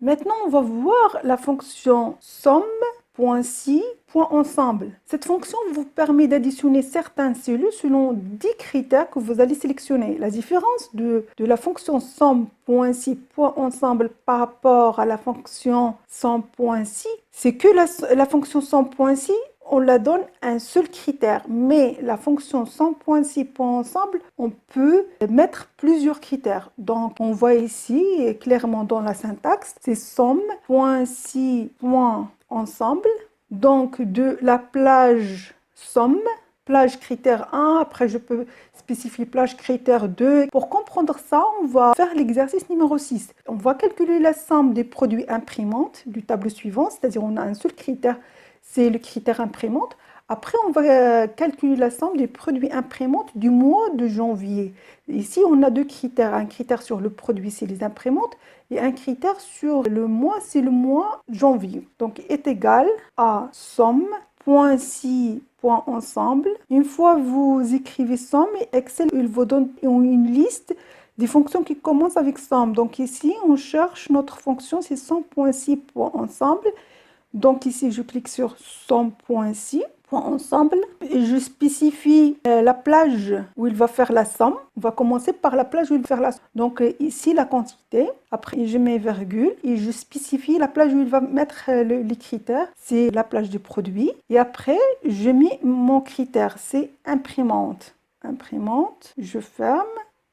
Maintenant, on va voir la fonction somme.si.ensemble. Cette fonction vous permet d'additionner certaines cellules selon 10 critères que vous allez sélectionner. La différence de la fonction somme.si.ensemble par rapport à la fonction somme.si, c'est que la fonction somme.si, on la donne un seul critère, mais la fonction somme.si.ensemble, on peut mettre plusieurs critères. Donc, on voit ici clairement dans la syntaxe, c'est somme.si.ensemble. Donc, de la plage somme, plage critère 1, après je peux spécifier plage critère 2. Pour comprendre ça, on va faire l'exercice numéro 6. On va calculer la somme des produits imprimantes du tableau suivant, c'est-à-dire on a un seul critère, c'est le critère imprimante. Après, on va calculer la somme des produits imprimantes du mois de janvier. Ici, on a deux critères. Un critère sur le produit, c'est les imprimantes, et un critère sur le mois, c'est le mois janvier. Donc, est égal à somme.si.ensemble. Une fois vous écrivez somme, Excel il vous donne une liste des fonctions qui commencent avec somme. Donc ici, on cherche notre fonction, c'est somme.si.ensemble. Donc ici, je clique sur somme.si.ensemble et je spécifie la plage où il va faire la somme. On va commencer par la plage où il va faire la somme. Donc ici, la quantité. Après, je mets virgule et je spécifie la plage où il va mettre les critères. C'est la plage du produit. Et après, je mets mon critère, c'est imprimante. Imprimante, je ferme.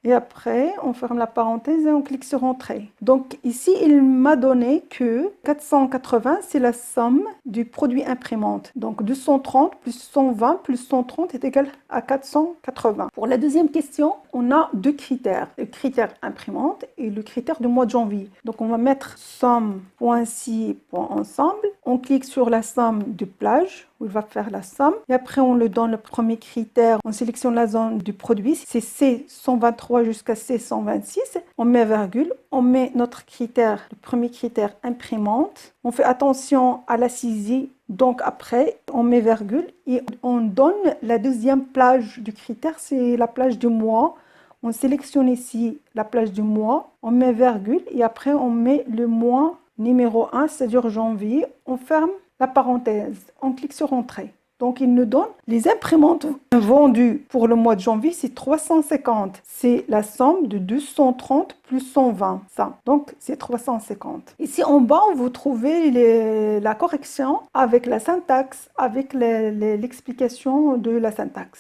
Et après, on ferme la parenthèse et on clique sur Entrée. Donc ici, il m'a donné que 480, c'est la somme du produit imprimante. Donc 230 plus 120 plus 130 est égal à 480. Pour la deuxième question, on a deux critères. Le critère imprimante et le critère du mois de janvier. Donc on va mettre somme.si.ensemble. On clique sur la somme de plage où il va faire la somme. Et après, on le donne le premier critère. On sélectionne la zone du produit. C'est C123 jusqu'à C126. On met virgule. On met notre critère, le premier critère imprimante. On fait attention à la saisie. Donc après, on met virgule et on donne la deuxième plage du critère. C'est la plage du mois. On sélectionne ici la plage du mois. On met virgule et après, on met le mois numéro 1, c'est-à-dire janvier. On ferme la parenthèse, on clique sur Entrée. Donc, il nous donne les imprimantes vendues pour le mois de janvier, c'est 350. C'est la somme de 230 plus 120. Ça, donc, c'est 350. Ici, en bas, vous trouvez la correction avec la syntaxe, avec l'explication de la syntaxe.